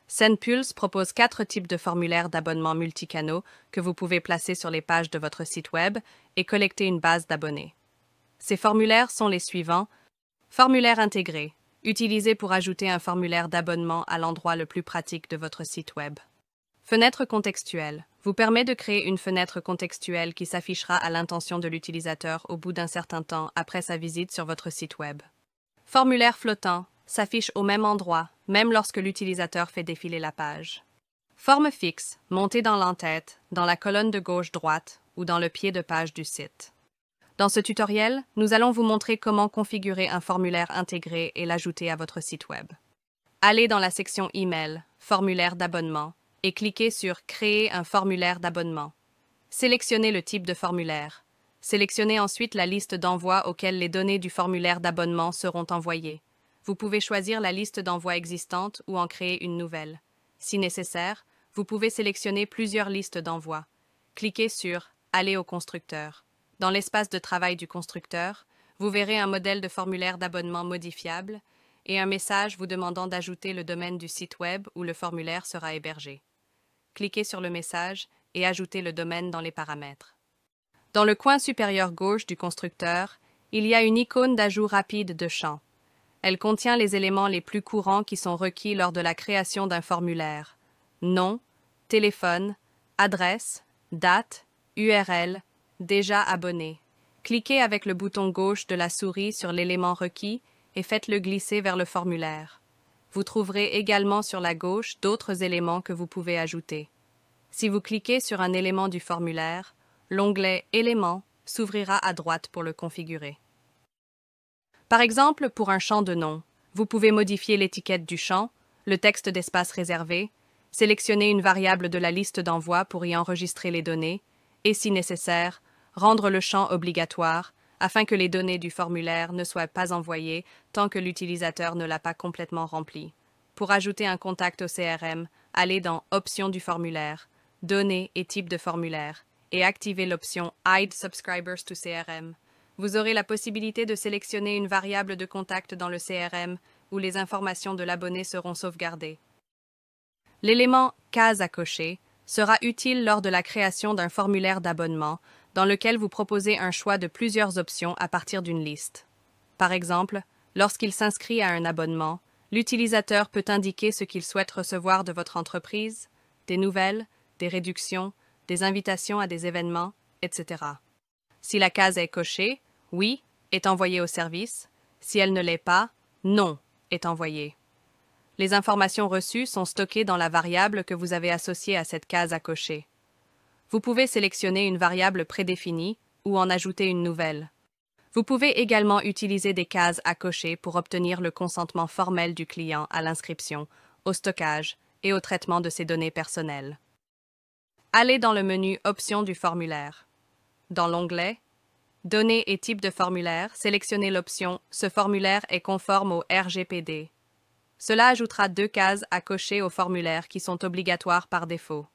Sendpulse propose 4 types de formulaires d'abonnement multicanaux que vous pouvez placer sur les pages de votre site Web et collecter une base d'abonnés. Ces formulaires sont les suivants. Formulaire intégré, utilisé pour ajouter un formulaire d'abonnement à l'endroit le plus pratique de votre site Web. Fenêtre contextuelle, vous permet de créer une fenêtre contextuelle qui s'affichera à l'intention de l'utilisateur au bout d'un certain temps après sa visite sur votre site Web. Formulaire flottant, s'affiche au même endroit, même lorsque l'utilisateur fait défiler la page. Forme fixe, montée dans l'entête, dans la colonne de gauche-droite ou dans le pied de page du site. Dans ce tutoriel, nous allons vous montrer comment configurer un formulaire intégré et l'ajouter à votre site Web. Allez dans la section Email, Formulaire d'abonnement, et cliquez sur Créer un formulaire d'abonnement. Sélectionnez le type de formulaire. Sélectionnez ensuite la liste d'envois auxquels les données du formulaire d'abonnement seront envoyées. Vous pouvez choisir la liste d'envois existante ou en créer une nouvelle. Si nécessaire, vous pouvez sélectionner plusieurs listes d'envois. Cliquez sur Aller au constructeur. Dans l'espace de travail du constructeur, vous verrez un modèle de formulaire d'abonnement modifiable et un message vous demandant d'ajouter le domaine du site Web où le formulaire sera hébergé. Cliquez sur le message et ajoutez le domaine dans les paramètres. Dans le coin supérieur gauche du constructeur, il y a une icône d'ajout rapide de champ. Elle contient les éléments les plus courants qui sont requis lors de la création d'un formulaire. Nom, téléphone, adresse, date, URL, déjà abonné. Cliquez avec le bouton gauche de la souris sur l'élément requis et faites-le glisser vers le formulaire. Vous trouverez également sur la gauche d'autres éléments que vous pouvez ajouter. Si vous cliquez sur un élément du formulaire, l'onglet Éléments s'ouvrira à droite pour le configurer. Par exemple, pour un champ de nom, vous pouvez modifier l'étiquette du champ, le texte d'espace réservé, sélectionner une variable de la liste d'envoi pour y enregistrer les données, et si nécessaire, rendre le champ obligatoire afin que les données du formulaire ne soient pas envoyées tant que l'utilisateur ne l'a pas complètement rempli. Pour ajouter un contact au CRM, allez dans Options du formulaire, Données et types de formulaire, et activez l'option Hide Subscribers to CRM. Vous aurez la possibilité de sélectionner une variable de contact dans le CRM où les informations de l'abonné seront sauvegardées. L'élément « Case à cocher » sera utile lors de la création d'un formulaire d'abonnement dans lequel vous proposez un choix de plusieurs options à partir d'une liste. Par exemple, lorsqu'il s'inscrit à un abonnement, l'utilisateur peut indiquer ce qu'il souhaite recevoir de votre entreprise, des nouvelles, des réductions, des invitations à des événements, etc. Si la case est cochée, oui, est envoyée au service. Si elle ne l'est pas, non, est envoyée. Les informations reçues sont stockées dans la variable que vous avez associée à cette case à cocher. Vous pouvez sélectionner une variable prédéfinie ou en ajouter une nouvelle. Vous pouvez également utiliser des cases à cocher pour obtenir le consentement formel du client à l'inscription, au stockage et au traitement de ses données personnelles. Allez dans le menu Options du formulaire. Dans l'onglet Données et types de formulaire, sélectionnez l'option « Ce formulaire est conforme au RGPD ». Cela ajoutera 2 cases à cocher au formulaire qui sont obligatoires par défaut.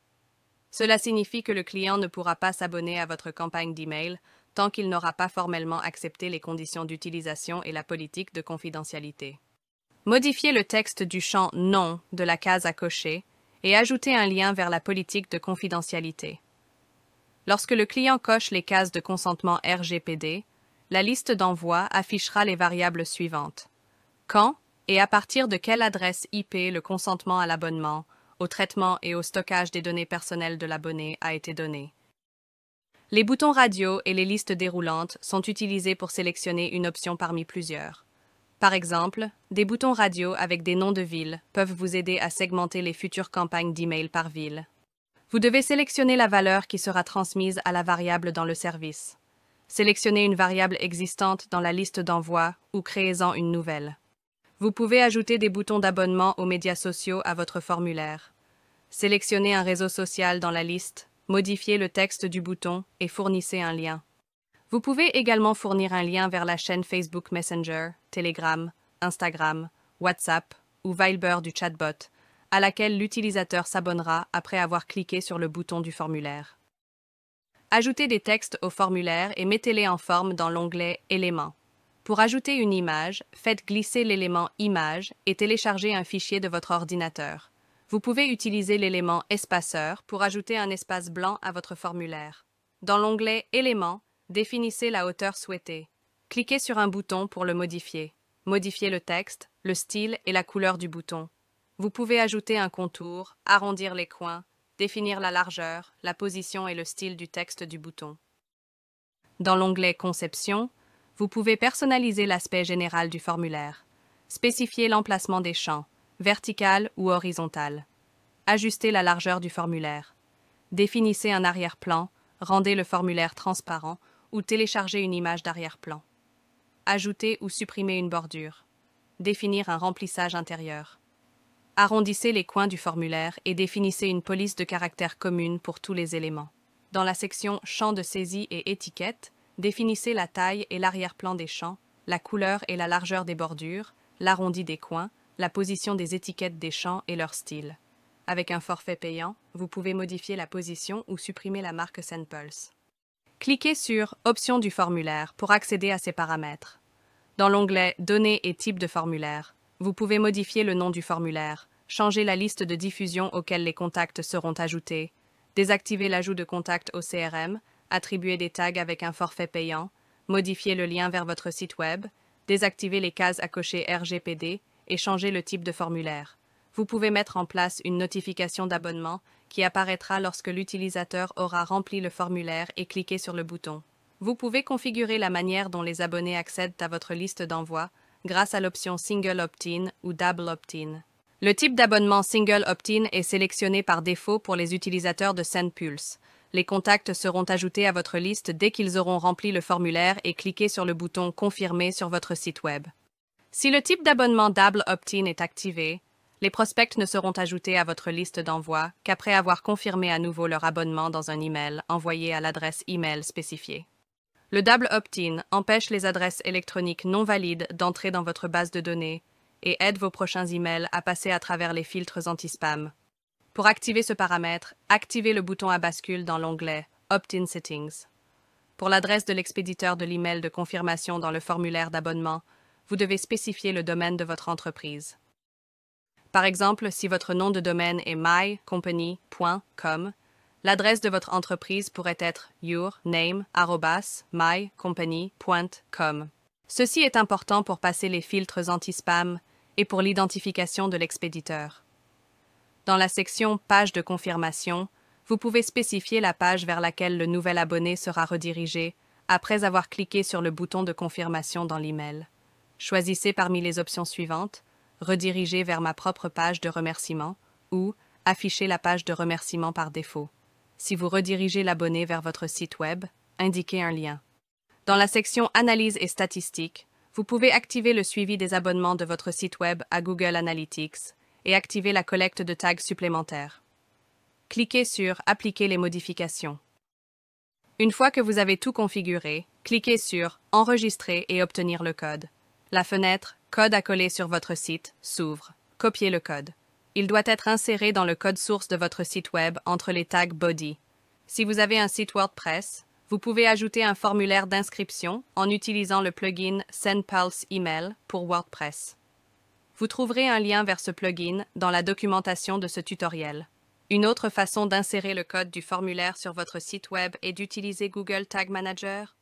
Cela signifie que le client ne pourra pas s'abonner à votre campagne d'email tant qu'il n'aura pas formellement accepté les conditions d'utilisation et la politique de confidentialité. Modifiez le texte du champ « Non » de la case à cocher et ajoutez un lien vers la politique de confidentialité. Lorsque le client coche les cases de consentement RGPD, la liste d'envoi affichera les variables suivantes. Quand et à partir de quelle adresse IP le consentement à l'abonnement, au traitement et au stockage des données personnelles de l'abonné a été donné. Les boutons radio et les listes déroulantes sont utilisés pour sélectionner une option parmi plusieurs. Par exemple, des boutons radio avec des noms de villes peuvent vous aider à segmenter les futures campagnes d'email par ville. Vous devez sélectionner la valeur qui sera transmise à la variable dans le service. Sélectionnez une variable existante dans la liste d'envoi ou créez-en une nouvelle. Vous pouvez ajouter des boutons d'abonnement aux médias sociaux à votre formulaire. Sélectionnez un réseau social dans la liste, modifiez le texte du bouton et fournissez un lien. Vous pouvez également fournir un lien vers la chaîne Facebook Messenger, Telegram, Instagram, WhatsApp ou Viber du chatbot, à laquelle l'utilisateur s'abonnera après avoir cliqué sur le bouton du formulaire. Ajoutez des textes au formulaire et mettez-les en forme dans l'onglet Éléments. Pour ajouter une image, faites glisser l'élément Image et téléchargez un fichier de votre ordinateur. Vous pouvez utiliser l'élément Espaceur pour ajouter un espace blanc à votre formulaire. Dans l'onglet Éléments, définissez la hauteur souhaitée. Cliquez sur un bouton pour le modifier. Modifiez le texte, le style et la couleur du bouton. Vous pouvez ajouter un contour, arrondir les coins, définir la largeur, la position et le style du texte du bouton. Dans l'onglet Conception, vous pouvez personnaliser l'aspect général du formulaire. Spécifier l'emplacement des champs, vertical ou horizontal. Ajustez la largeur du formulaire. Définissez un arrière-plan, rendez le formulaire transparent ou téléchargez une image d'arrière-plan. Ajoutez ou supprimez une bordure. Définir un remplissage intérieur. Arrondissez les coins du formulaire et définissez une police de caractères commune pour tous les éléments. Dans la section Champs de saisie et étiquettes, définissez la taille et l'arrière-plan des champs, la couleur et la largeur des bordures, l'arrondi des coins, la position des étiquettes des champs et leur style. Avec un forfait payant, vous pouvez modifier la position ou supprimer la marque SendPulse. Cliquez sur Options du formulaire pour accéder à ces paramètres. Dans l'onglet Données et types de formulaire, vous pouvez modifier le nom du formulaire, changer la liste de diffusion auxquelles les contacts seront ajoutés, désactiver l'ajout de contacts au CRM, attribuer des tags avec un forfait payant, modifier le lien vers votre site web, désactiver les cases à cocher RGPD et changer le type de formulaire. Vous pouvez mettre en place une notification d'abonnement qui apparaîtra lorsque l'utilisateur aura rempli le formulaire et cliqué sur le bouton. Vous pouvez configurer la manière dont les abonnés accèdent à votre liste d'envoi grâce à l'option Single Opt-in ou Double Opt-in. Le type d'abonnement Single Opt-in est sélectionné par défaut pour les utilisateurs de SendPulse. Les contacts seront ajoutés à votre liste dès qu'ils auront rempli le formulaire et cliqué sur le bouton Confirmer sur votre site web. Si le type d'abonnement Double Opt-in est activé, les prospects ne seront ajoutés à votre liste d'envoi qu'après avoir confirmé à nouveau leur abonnement dans un email envoyé à l'adresse email spécifiée. Le Double Opt-in empêche les adresses électroniques non valides d'entrer dans votre base de données et aide vos prochains emails à passer à travers les filtres anti-spam. Pour activer ce paramètre, activez le bouton à bascule dans l'onglet Opt-in Settings. Pour l'adresse de l'expéditeur de l'email de confirmation dans le formulaire d'abonnement, vous devez spécifier le domaine de votre entreprise. Par exemple, si votre nom de domaine est mycompany.com, l'adresse de votre entreprise pourrait être yourname@mycompany.com. Ceci est important pour passer les filtres anti-spam et pour l'identification de l'expéditeur. Dans la section Page de confirmation, vous pouvez spécifier la page vers laquelle le nouvel abonné sera redirigé après avoir cliqué sur le bouton de confirmation dans l'email. Choisissez parmi les options suivantes: rediriger vers ma propre page de remerciement ou afficher la page de remerciement par défaut. Si vous redirigez l'abonné vers votre site web, indiquez un lien. Dans la section Analyse et statistiques, vous pouvez activer le suivi des abonnements de votre site web à Google Analytics et activer la collecte de tags supplémentaires. Cliquez sur Appliquer les modifications. Une fois que vous avez tout configuré, cliquez sur Enregistrer et obtenir le code. La fenêtre Code à coller sur votre site s'ouvre. Copiez le code. Il doit être inséré dans le code source de votre site web entre les tags Body. Si vous avez un site WordPress, vous pouvez ajouter un formulaire d'inscription en utilisant le plugin SendPulse Email pour WordPress. Vous trouverez un lien vers ce plugin dans la documentation de ce tutoriel. Une autre façon d'insérer le code du formulaire sur votre site web est d'utiliser Google Tag Manager.